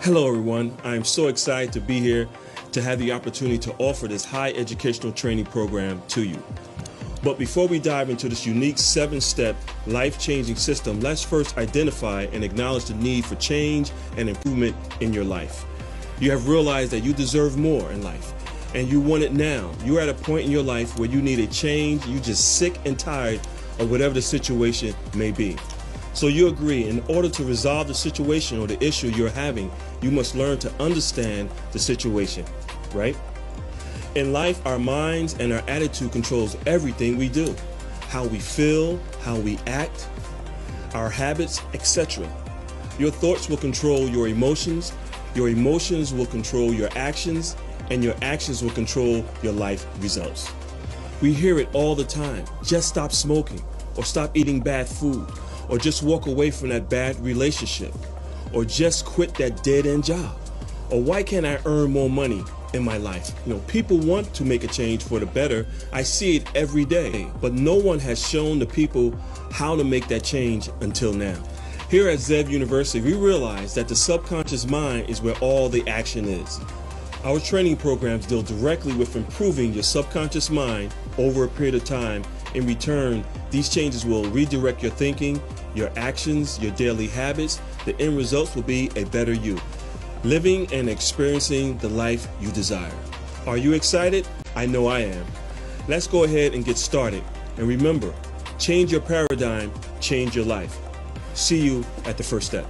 Hello, everyone. I am so excited to be here to have the opportunity to offer this high educational training program to you. But before we dive into this unique 7-step life-changing system, let's first identify and acknowledge the need for change and improvement in your life. You have realized that you deserve more in life, and you want it now. You're at a point in your life where you need a change. You're just sick and tired of whatever the situation may be. So you agree, in order to resolve the situation or the issue you're having, you must learn to understand the situation, right? In life, our minds and our attitude controls everything we do. How we feel, how we act, our habits, etc. Your thoughts will control your emotions will control your actions, and your actions will control your life results. We hear it all the time. Just stop smoking, or stop eating bad food, or just walk away from that bad relationship, or just quit that dead-end job, or why can't I earn more money in my life? People want to make a change for the better. I see it every day, but no one has shown the people how to make that change until now. Here at Zev University, we realize that the subconscious mind is where all the action is. Our training programs deal directly with improving your subconscious mind over a period of time. In return, these changes will redirect your thinking, your actions, your daily habits. The end results will be a better you, living and experiencing the life you desire. Are you excited? I know I am. Let's go ahead and get started. And remember, change your paradigm, change your life. See you at the first step.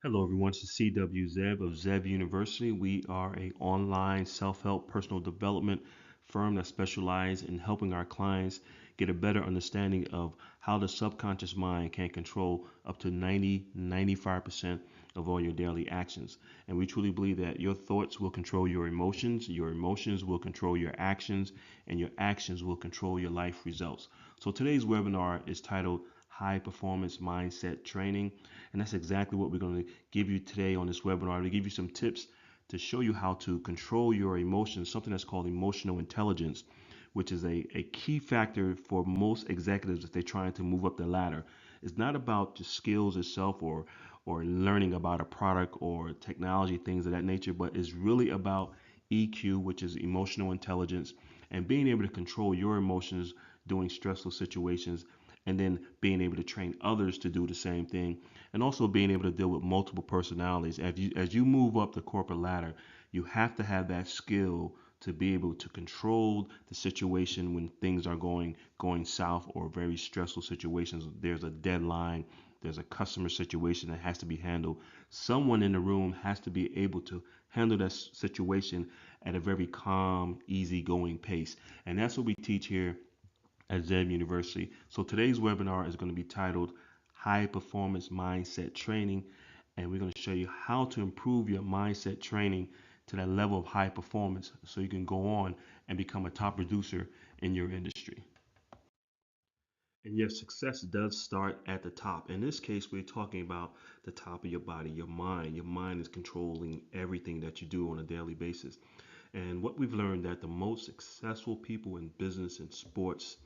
Hello everyone, it's CW Zev of Zev University. We are an online self-help personal development firm that specializes in helping our clients get a better understanding of how the subconscious mind can control up to 95% of all your daily actions. And we truly believe that your thoughts will control your emotions will control your actions, and your actions will control your life results. So today's webinar is titled High Performance Mindset Training, and that's exactly what we're going to give you today on this webinar. To give you some tips to show you how to control your emotions, something that's called emotional intelligence, which is a key factor for most executives if they're trying to move up the ladder. It's not about the skills itself or learning about a product or technology, things of that nature, but it's really about EQ, which is emotional intelligence, and being able to control your emotions during stressful situations, and then being able to train others to do the same thing, and also being able to deal with multiple personalities. As you move up the corporate ladder, you have to have that skill to be able to control the situation when things are going south, or very stressful situations. There's a deadline, there's a customer situation that has to be handled. Someone in the room has to be able to handle that situation at a very calm, easygoing pace. And that's what we teach here at Zev University. So today's webinar is going to be titled High Performance Mindset Training, and we're going to show you how to improve your mindset training to that level of high performance so you can go on and become a top producer in your industry. And your success does start at the top. In this case, we're talking about the top of your body, your mind. Your mind is controlling everything that you do on a daily basis. And what we've learned, that the most successful people in business and sports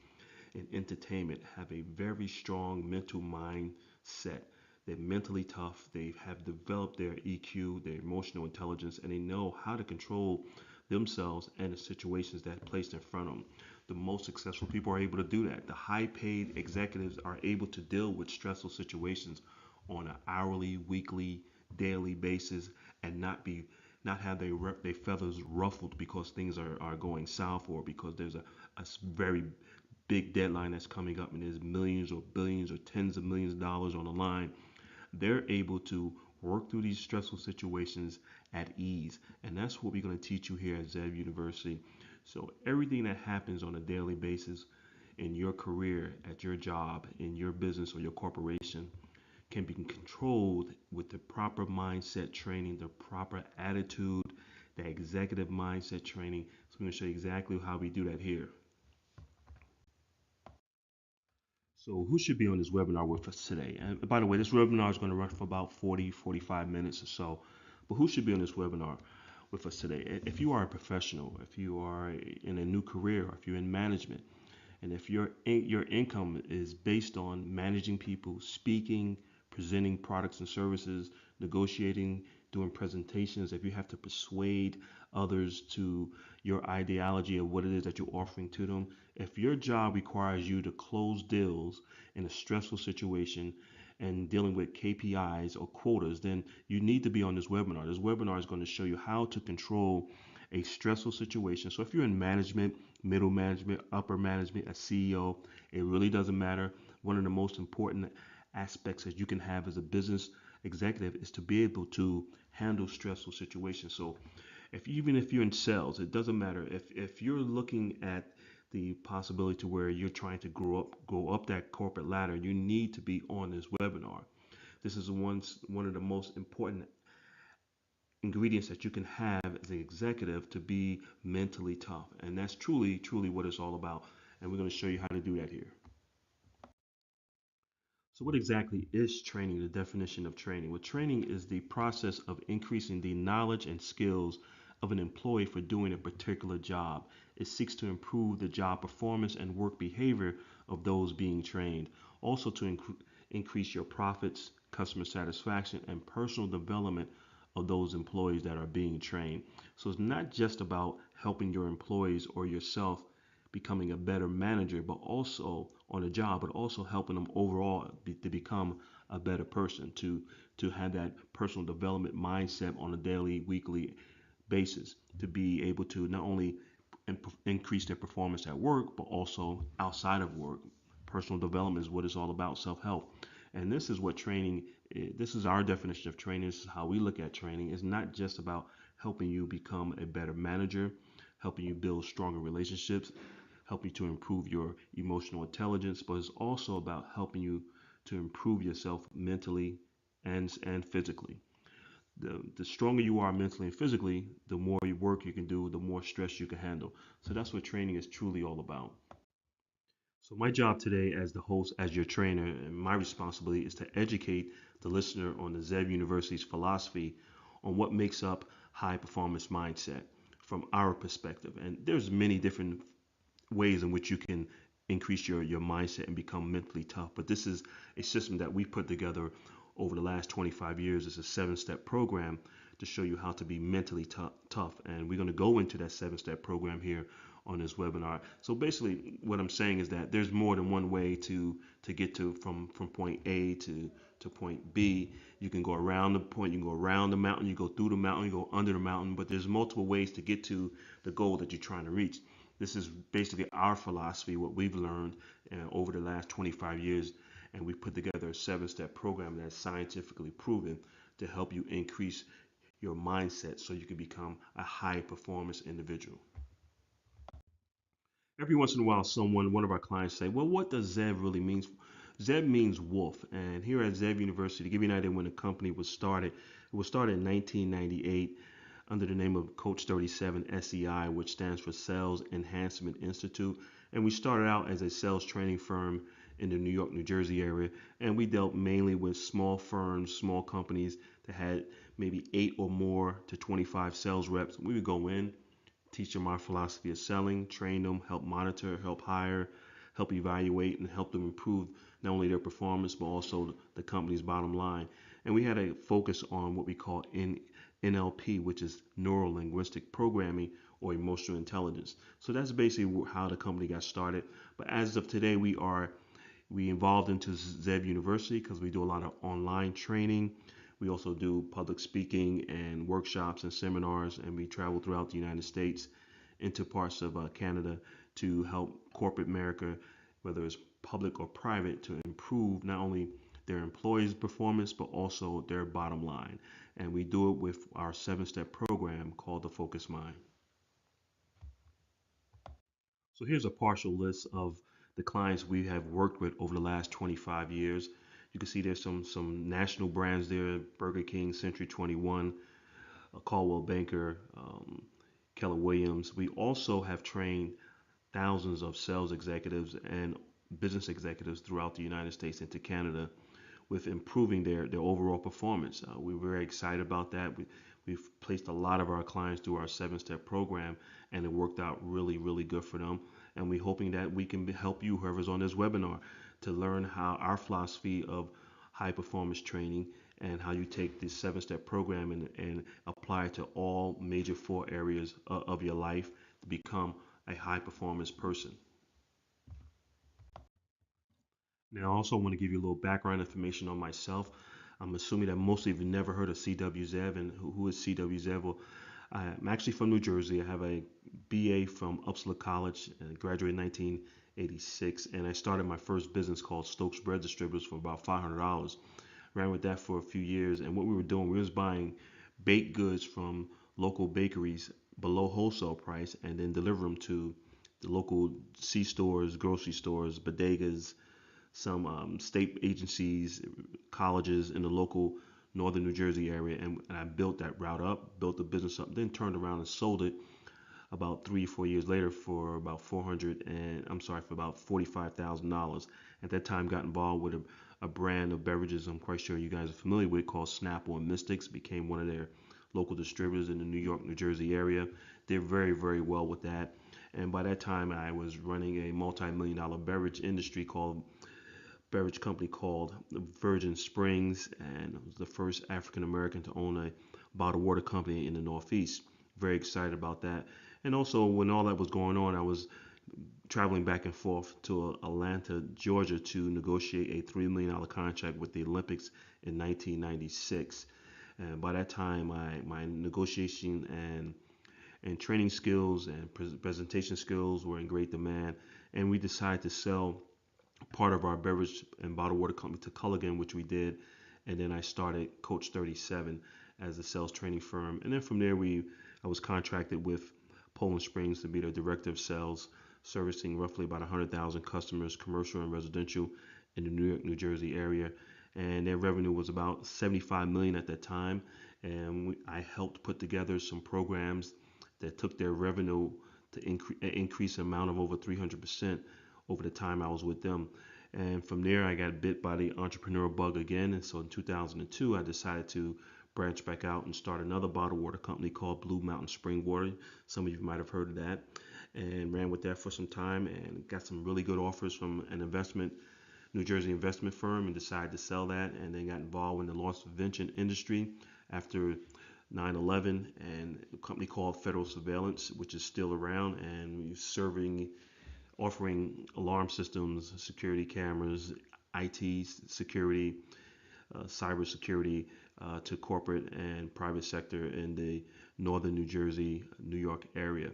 and entertainment have a very strong mental mindset. They're mentally tough. They have developed their EQ, their emotional intelligence, and they know how to control themselves and the situations that are placed in front of them. The most successful people are able to do that. The high paid executives are able to deal with stressful situations on an hourly, weekly, daily basis, and not have their feathers ruffled because things are going south, or because there's a very big deadline that's coming up and there's millions or billions or tens of millions of dollars on the line. They're able to work through these stressful situations at ease. And that's what we're going to teach you here at Zev University. So everything that happens on a daily basis in your career, at your job, in your business or your corporation, can be controlled with the proper mindset training, the proper attitude, the executive mindset training. So I'm going to show you exactly how we do that here. So who should be on this webinar with us today? And by the way, this webinar is going to run for about 45 minutes or so. But who should be on this webinar? with us today. If you are a professional, if you are in a new career, or if you're in management, and if your income is based on managing people, speaking, presenting products and services, negotiating, doing presentations, if you have to persuade others to your ideology of what it is that you're offering to them, if your job requires you to close deals in a stressful situation and dealing with KPIs or quotas, then you need to be on this webinar. This webinar is going to show you how to control a stressful situation. So if you're in management, middle management, upper management, a CEO, it really doesn't matter. One of the most important aspects that you can have as a business executive is to be able to handle stressful situations. So even if you're in sales, it doesn't matter. If you're looking at the possibility to where you're trying to go up that corporate ladder, you need to be on this webinar. This is one of the most important ingredients that you can have as an executive to be mentally tough. And that's truly what it's all about. And we're going to show you how to do that here. So what exactly is training? The definition of training. Well, training is the process of increasing the knowledge and skills of an employee for doing a particular job. It seeks to improve the job performance and work behavior of those being trained. Also to increase your profits, customer satisfaction, and personal development of those employees that are being trained. So it's not just about helping your employees or yourself becoming a better manager, but also on a job, but also helping them overall to become a better person, to have that personal development mindset on a daily, weekly basis, to be able to not only increase their performance at work, but also outside of work. Personal development is what it's all about, self-help. And this is what training is. This is our definition of training. This is how we look at training. It's not just about helping you become a better manager, helping you build stronger relationships, help you to improve your emotional intelligence, but it's also about helping you to improve yourself mentally and physically. The stronger you are mentally and physically, the more work you can do, the more stress you can handle. So that's what training is truly all about. So my job today as the host, as your trainer, and my responsibility is to educate the listener on the Zev University's philosophy on what makes up high performance mindset from our perspective. And there's many different ways in which you can increase your mindset and become mentally tough. But this is a system that we put together over the last 25 years. It's a 7-step program to show you how to be mentally tough. And we're going to go into that 7-step program here on this webinar. So basically what I'm saying is that there's more than one way to get to from point A to point B. You can go around the point, you can go around the mountain, you go through the mountain, you go under the mountain, but there's multiple ways to get to the goal that you're trying to reach. This is basically our philosophy, what we've learned over the last 25 years, and we put together a 7-step program that's scientifically proven to help you increase your mindset so you can become a high performance individual. Every once in a while, one of our clients say, well, what does ZEV really mean? ZEV means wolf. And here at ZEV University, to give you an idea when the company was started, it was started in 1998 under the name of Coach 37 SEI, which stands for Sales Enhancement Institute. And we started out as a sales training firm in the New York, New Jersey area. And we dealt mainly with small firms, small companies that had maybe 8 or more to 25 sales reps. We would go in, teach them our philosophy of selling, train them, help monitor, help hire, help evaluate, and help them improve not only their performance, but also the company's bottom line. And we had a focus on what we call NLP, which is neuro linguistic programming or emotional intelligence. So that's basically how the company got started. But as of today, we evolved into ZEV University because we do a lot of online training. We also do public speaking and workshops and seminars, and we travel throughout the United States into parts of Canada to help corporate America, whether it's public or private, to improve not only their employees' performance, but also their bottom line. And we do it with our 7-step program called the Focus Mind. So here's a partial list of the clients we have worked with over the last 25 years. You can see there's some national brands there: Burger King, Century 21, Caldwell Banker, Keller Williams. We also have trained thousands of sales executives and business executives throughout the United States and to Canada with improving their overall performance. We're very excited about that. We We've placed a lot of our clients through our 7-step program, and it worked out really, really good for them. And we're hoping that we can help you, whoever's on this webinar, to learn how our philosophy of high performance training and how you take this 7-step program and apply it to all major 4 areas of your life to become a high performance person. Now, I also want to give you a little background information on myself. I'm assuming that most of you have never heard of CW Zev, and who is CW Zev? Well, I'm actually from New Jersey. I have a BA from Upsala College and graduated in 1986. And I started my first business called Stokes Bread Distributors for about $500. Ran with that for a few years. And what we were doing, we was buying baked goods from local bakeries below wholesale price and then deliver them to the local C stores, grocery stores, bodegas, some state agencies, colleges in the local northern New Jersey area, and I built that route up, built the business up, then turned around and sold it about 3 or 4 years later for about 400 and I'm sorry for about $45,000. At that time, got involved with a brand of beverages I'm quite sure you guys are familiar with called Snapple and Mystics. Became one of their local distributors in the New York, New Jersey area. Did very, very well with that. And by that time, I was running a multi-million-dollar beverage company called Virgin Springs, and I was the first African American to own a bottled water company in the Northeast. Very excited about that. And also, when all that was going on, I was traveling back and forth to Atlanta, Georgia, to negotiate a $3 million contract with the Olympics in 1996. And by that time, my negotiation and training skills and presentation skills were in great demand. And we decided to sell part of our beverage and bottled water company to Culligan, which we did. And then I started Coach 37 as a sales training firm. And then from there, I was contracted with Poland Springs to be the director of sales, servicing roughly about 100,000 customers, commercial and residential, in the New York, New Jersey area. And their revenue was about 75 million at that time. And I helped put together some programs that took their revenue to increase the amount of over 300% over the time I was with them. And from there, I got bit by the entrepreneurial bug again. And so in 2002, I decided to branch back out and start another bottled water company called Blue Mountain Spring Water. Some of you might have heard of that. And ran with that for some time and got some really good offers from an New Jersey investment firm, and decided to sell that, and then got involved in the loss prevention industry after 9/11, and a company called Federal Surveillance, which is still around, and offering alarm systems, security cameras, IT security, cyber security to corporate and private sector in the northern New Jersey, New York area.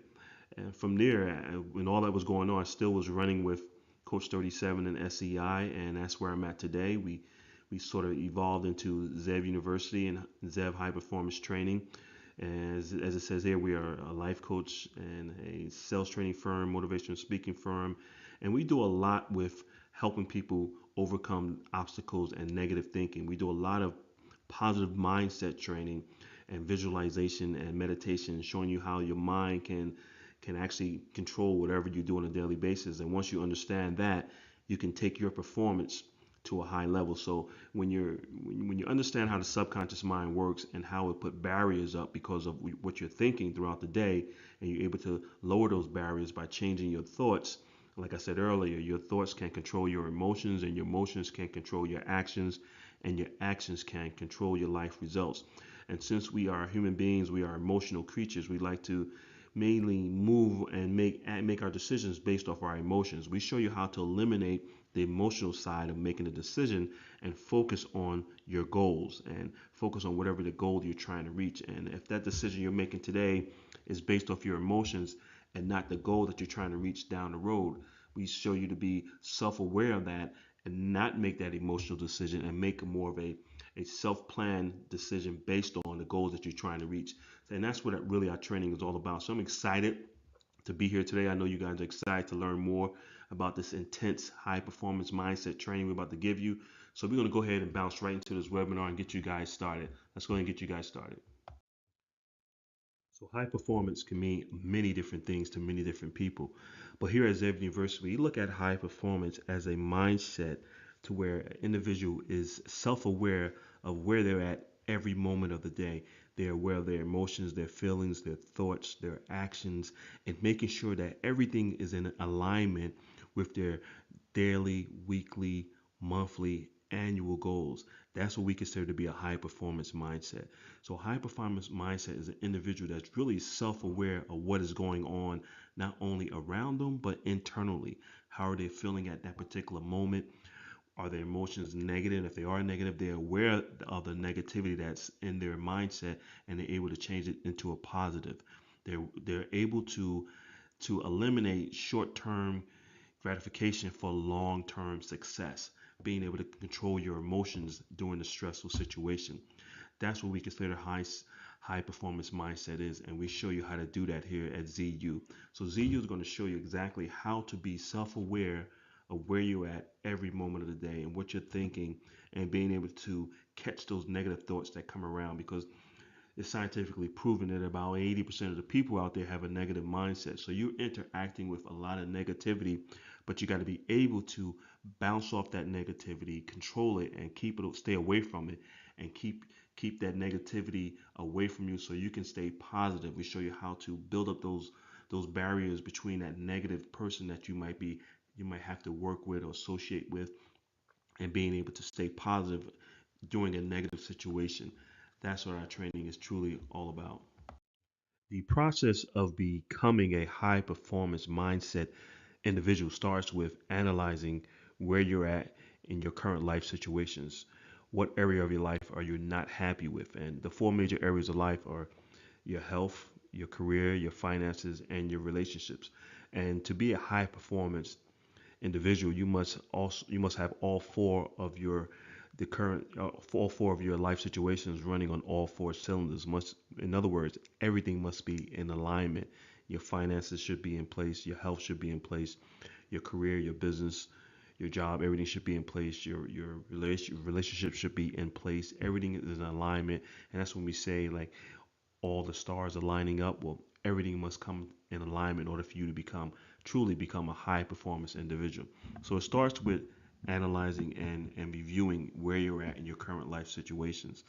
And from there, when all that was going on, I still was running with Coach 37 and SEI, and that's where I'm at today. We sort of evolved into Zev University and Zev High Performance Training. As it says here, we are a life coach and a sales training firm, motivational speaking firm, and we do a lot with helping people overcome obstacles and negative thinking. We do a lot of positive mindset training and visualization and meditation, showing you how your mind can actually control whatever you do on a daily basis. And once you understand that, you can take your performance to a high level. So when you understand how the subconscious mind works and how it put barriers up because of what you're thinking throughout the day, and you're able to lower those barriers by changing your thoughts. Like I said earlier, your thoughts can control your emotions, and your emotions can control your actions, and your actions can control your life results. And since we are human beings, we are emotional creatures. We like to mainly move and make our decisions based off our emotions. We show you how to eliminate the emotional side of making a decision and focus on your goals and focus on whatever the goal you're trying to reach. And if that decision you're making today is based off your emotions and not the goal that you're trying to reach down the road, we show you to be self-aware of that and not make that emotional decision and make more of a self-planned decision based on the goals that you're trying to reach. And that's what really our training is all about. So I'm excited to be here today. I know you guys are excited to learn more about this intense high performance mindset training we're about to give you. So we're going to go ahead and bounce right into this webinar and get you guys started. Let's go ahead and get you guys started. So high performance can mean many different things to many different people. But here at Zev University, we look at high performance as a mindset to where an individual is self-aware of where they're at every moment of the day. They're aware of their emotions, their feelings, their thoughts, their actions, and making sure that everything is in alignment with their daily, weekly, monthly, annual goals. That's what we consider to be a high performance mindset. So, high performance mindset is an individual that's really self aware of what is going on, not only around them, but internally. How are they feeling at that particular moment? Are their emotions negative? If they are negative, they're aware of the negativity that's in their mindset, and they're able to change it into a positive. They're able to eliminate short-term gratification for long-term success, being able to control your emotions during a stressful situation. That's what we consider high performance mindset is, and we show you how to do that here at ZU. So ZU is going to show you exactly how to be self-aware of where you're at every moment of the day and what you're thinking, and being able to catch those negative thoughts that come around, because it's scientifically proven that about 80% of the people out there have a negative mindset. So you're interacting with a lot of negativity, but you got to be able to bounce off that negativity, control it, and keep it, stay away from it, and keep that negativity away from you so you can stay positive. We show you how to build up those barriers between that negative person that you might have to work with or associate with, and being able to stay positive during a negative situation. That's what our training is truly all about. The process of becoming a high performance mindset individual starts with analyzing where you're at in your current life situations. What area of your life are you not happy with? And the four major areas of life are your health, your career, your finances, and your relationships. And to be a high performance individual, you must have all four of your the current all four of your life situations running on all four cylinders. Must, in other words, everything must be in alignment. Your finances should be in place. Your health should be in place. Your career, your business, your job, everything should be in place. Your relationship should be in place. Everything is in alignment, and that's when we say like all the stars are lining up. Well, everything must come in alignment in order for you to truly become a high performance individual. So it starts with analyzing and reviewing where you're at in your current life situations.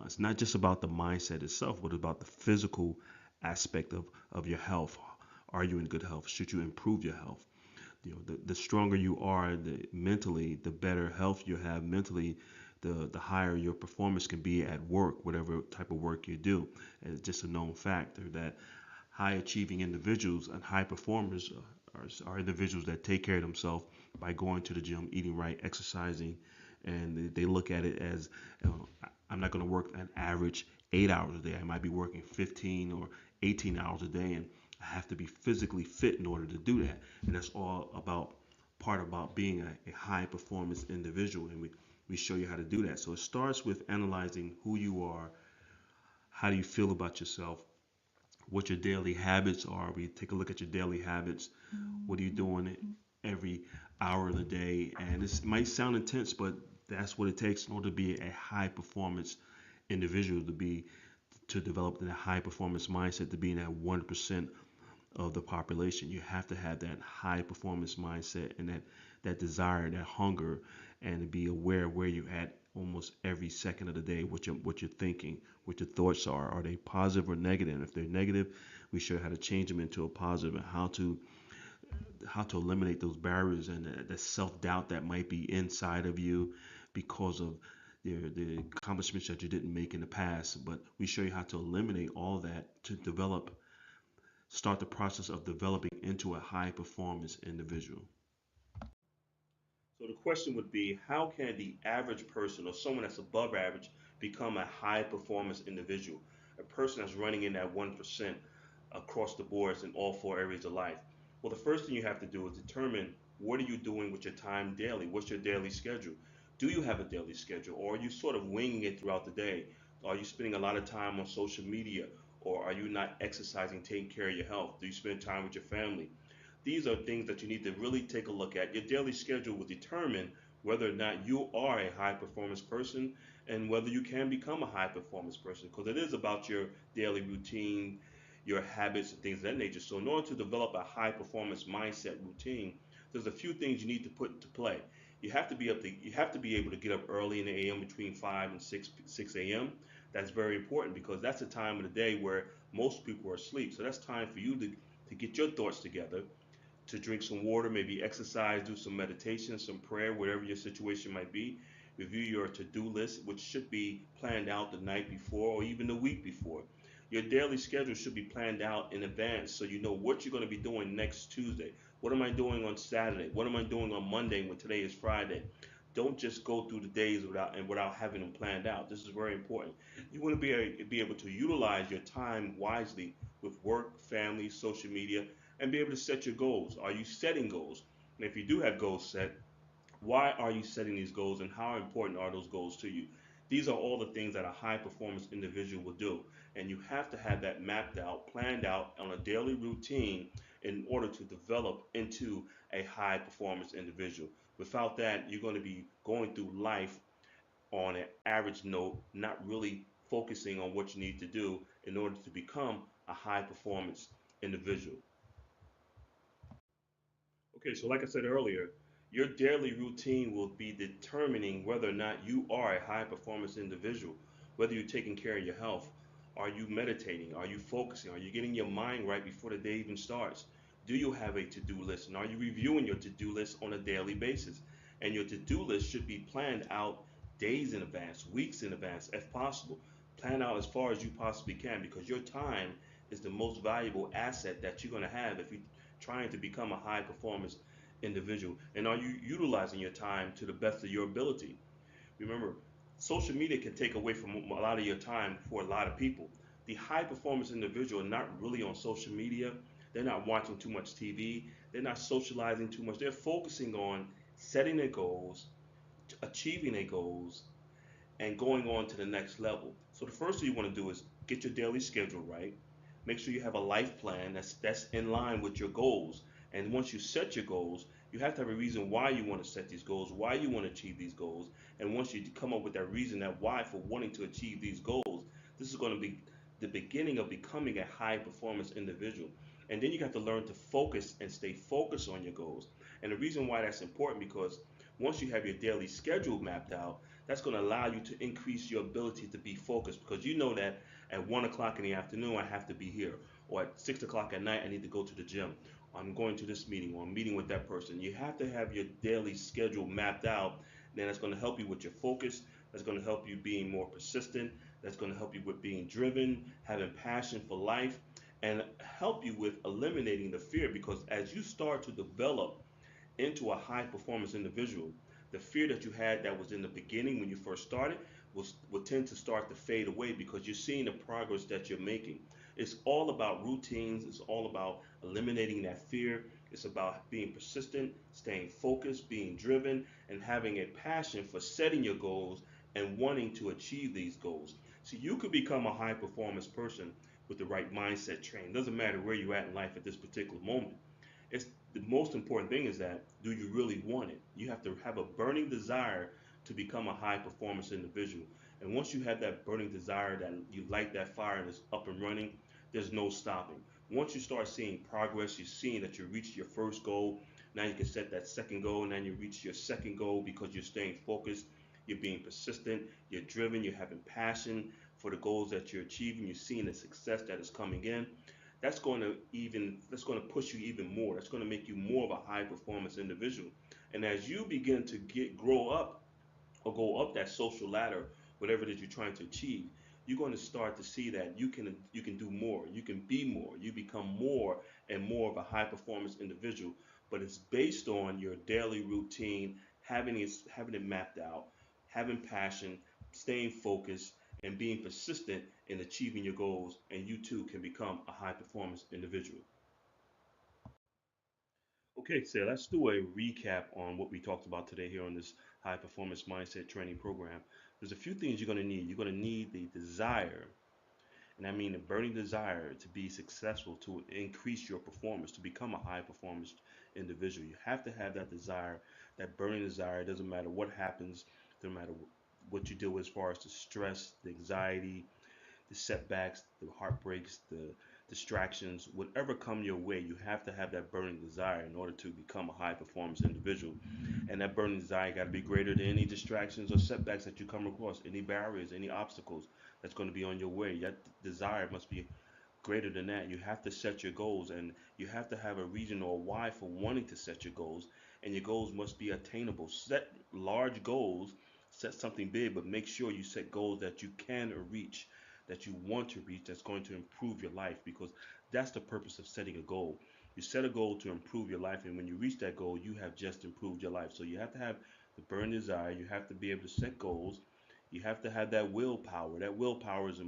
It's not just about the mindset itself, but about the physical aspect of your health. Are you in good health? Should you improve your health? The stronger you are mentally, the better health you have mentally, the higher your performance can be at work, whatever type of work you do. And it's just a known factor that high achieving individuals and high performers are individuals that take care of themselves by going to the gym, eating right, exercising, and they look at it as, I'm not going to work an average 8 hours a day. I might be working 15 or 18 hours a day, and I have to be physically fit in order to do that. And that's all about being a high performance individual. And we show you how to do that. So it starts with analyzing who you are, how do you feel about yourself, what your daily habits are. We take a look at your daily habits. What are you doing every hour of the day? And this might sound intense, but that's what it takes in order to be a high performance individual, to develop a high performance mindset, to be in that 1% of the population. You have to have that high performance mindset and that desire, that hunger, and to be aware where you're at almost every second of the day, what you're thinking, what your thoughts are. Are they positive or negative? And if they're negative, we show how to change them into a positive, and how to eliminate those barriers and the self-doubt that might be inside of you because of the accomplishments that you didn't make in the past. But we show you how to eliminate all that to start the process of developing into a high performance individual. So the question would be, how can the average person or someone that's above average become a high performance individual? A person that's running in that 1% across the boards in all four areas of life. Well, the first thing you have to do is determine, what are you doing with your time daily? What's your daily schedule? Do you have a daily schedule, or are you sort of winging it throughout the day? Are you spending a lot of time on social media, or are you not exercising, taking care of your health? Do you spend time with your family? These are things that you need to really take a look at. Your daily schedule will determine whether or not you are a high performance person, and whether you can become a high performance person, because it is about your daily routine, your habits, and things of that nature. So, in order to develop a high performance mindset routine, there's a few things you need to put into play. you have to be able to get up early in the AM between 5 and 6 a.m. That's very important because that's the time of the day where most people are asleep. So that's time for you to get your thoughts together, to drink some water, maybe exercise, do some meditation, some prayer, whatever your situation might be. Review your to-do list, which should be planned out the night before or even the week before. Your daily schedule should be planned out in advance so you know what you're going to be doing next Tuesday. What am I doing on Saturday? What am I doing on Monday when today is Friday? Don't just go through the days without having them planned out. This is very important. You want to be able to utilize your time wisely with work, family, social media, and be able to set your goals. Are you setting goals? And if you do have goals set, why are you setting these goals and how important are those goals to you? These are all the things that a high performance individual will do. And you have to have that mapped out, planned out on a daily routine in order to develop into a high performance individual. Without that, you're going to be going through life on an average note, not really focusing on what you need to do in order to become a high performance individual. Okay, so like I said earlier, your daily routine will be determining whether or not you are a high performance individual, whether you're taking care of your health. Are you meditating? Are you focusing? Are you getting your mind right before the day even starts? Do you have a to do list? And are you reviewing your to do list on a daily basis? And your to do list should be planned out days in advance, weeks in advance, if possible. Plan out as far as you possibly can because your time is the most valuable asset that you're going to have if you trying to become a high performance individual? And are you utilizing your time to the best of your ability? Remember, social media can take away from a lot of your time for a lot of people. The high performance individual are not really on social media. They're not watching too much TV. They're not socializing too much. They're focusing on setting their goals, achieving their goals, and going on to the next level. So the first thing you want to do is get your daily schedule right. Make sure you have a life plan that's in line with your goals. And once you set your goals, you have to have a reason why you want to set these goals, why you want to achieve these goals. And once you come up with that reason, that why for wanting to achieve these goals, this is going to be the beginning of becoming a high performance individual. And then you have to learn to focus and stay focused on your goals. And the reason why that's important because once you have your daily schedule mapped out, that's going to allow you to increase your ability to be focused because you know that at 1 o'clock in the afternoon I have to be here, or at 6 o'clock at night I need to go to the gym. I'm going to this meeting, or I'm meeting with that person. You have to have your daily schedule mapped out. Then that's going to help you with your focus. That's going to help you being more persistent. That's going to help you with being driven, having passion for life, and help you with eliminating the fear because as you start to develop into a high performance individual, the fear that you had that was in the beginning when you first started will tend to start to fade away because you're seeing the progress that you're making. It's all about routines, it's all about eliminating that fear. It's about being persistent, staying focused, being driven, and having a passion for setting your goals and wanting to achieve these goals. So you could become a high performance person with the right mindset train. It doesn't matter where you're at in life at this particular moment. It's the most important thing is that do you really want it? You have to have a burning desire to become a high performance individual. And once you have that burning desire that you light that fire and it's up and running, there's no stopping. Once you start seeing progress, you're seeing that you reached your first goal. Now you can set that second goal, and then you reach your second goal because you're staying focused, you're being persistent, you're driven, you're having passion for the goals that you're achieving, you're seeing the success that is coming in. That's going to push you even more. That's going to make you more of a high performance individual. And as you begin to grow up or go up that social ladder, whatever it is you're trying to achieve, you're going to start to see that you can do more, you can be more, you become more and more of a high performance individual. But it's based on your daily routine, having it mapped out, having passion, staying focused, and being persistent in achieving your goals, and you too can become a high performance individual. Okay, so let's do a recap on what we talked about today here on this high performance mindset training program. There's a few things you're going to need. You're going to need the desire, and I mean the burning desire to be successful, to increase your performance, to become a high performance individual. You have to have that desire, that burning desire. It doesn't matter what happens, no matter what you do as far as the stress, the anxiety, the setbacks, the heartbreaks, the distractions, whatever come your way, you have to have that burning desire in order to become a high performance individual. And that burning desire got to be greater than any distractions or setbacks that you come across, any barriers, any obstacles that's going to be on your way. That desire must be greater than that. You have to set your goals, and you have to have a reason or why for wanting to set your goals. And your goals must be attainable. Set large goals, set something big, but make sure you set goals that you can reach, that you want to reach, that's going to improve your life, because that's the purpose of setting a goal. You set a goal to improve your life, and when you reach that goal, you have just improved your life. So you have to have the burning desire. You have to be able to set goals. You have to have that willpower. That willpower is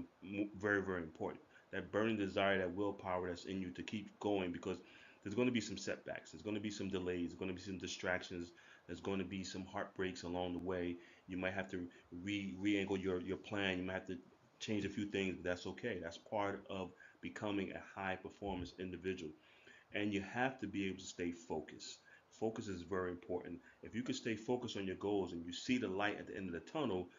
very, very important. That burning desire, that willpower that's in you to keep going, because there's going to be some setbacks. There's going to be some delays. There's going to be some distractions. There's going to be some heartbreaks along the way. You might have to re-angle your plan. You might have to change a few things, but that's okay. That's part of becoming a high performance individual. And you have to be able to stay focused. Focus is very important. If you can stay focused on your goals and you see the light at the end of the tunnel,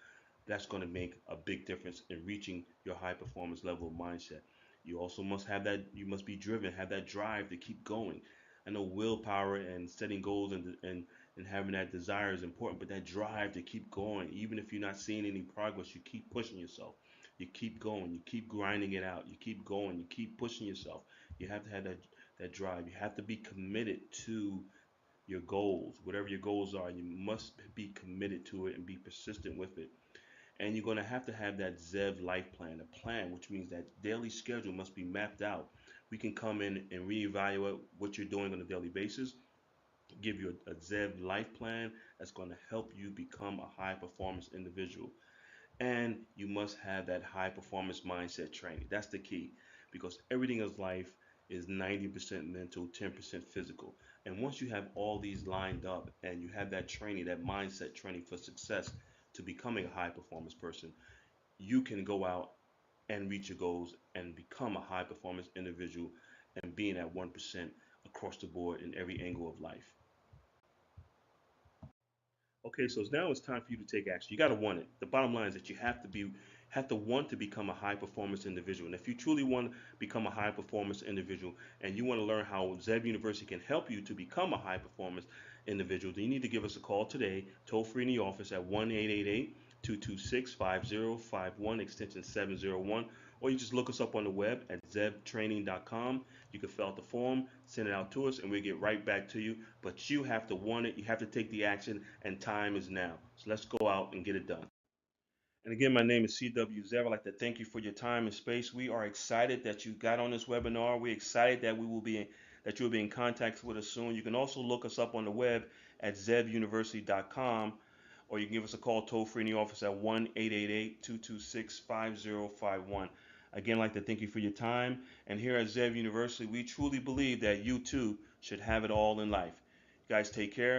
that's going to make a big difference in reaching your high performance level of mindset. You also must have that, you must be driven, have that drive to keep going. I know willpower and setting goals and having that desire is important, but that drive to keep going, even if you're not seeing any progress, you keep pushing yourself. You keep going, you keep grinding it out, you keep going, you keep pushing yourself. You have to have that drive. You have to be committed to your goals, whatever your goals are. You must be committed to it and be persistent with it. And you're going to have that ZEV life plan, a plan, which means that daily schedule must be mapped out. We can come in and reevaluate what you're doing on a daily basis, give you a ZEV life plan that's going to help you become a high performance individual. And you must have that high performance mindset training. That's the key, because everything in life is 90% mental, 10% physical. And once you have all these lined up and you have that training, that mindset training for success to becoming a high performance person, you can go out and reach your goals and become a high performance individual and being at 1% across the board in every angle of life. Okay, so now it's time for you to take action. You got to want it. The bottom line is that you have to want to become a high performance individual. And if you truly want to become a high performance individual and you want to learn how Zeb University can help you to become a high performance individual, then you need to give us a call today, toll free in the office at 1-888-226-5051, extension 701, or you just look us up on the web at zebtraining.com. You can fill out the form, send it out to us, and we'll get right back to you. But you have to want it, you have to take the action, and time is now. So let's go out and get it done. And again, my name is CW Zev. I'd like to thank you for your time and space. We are excited that you got on this webinar. We're excited that that you'll be in contact with us soon. You can also look us up on the web at zevuniversity.com, or you can give us a call toll free in the office at 1-888-226-5051. Again, I'd like to thank you for your time. And here at Zev University, we truly believe that you too should have it all in life. You guys take care.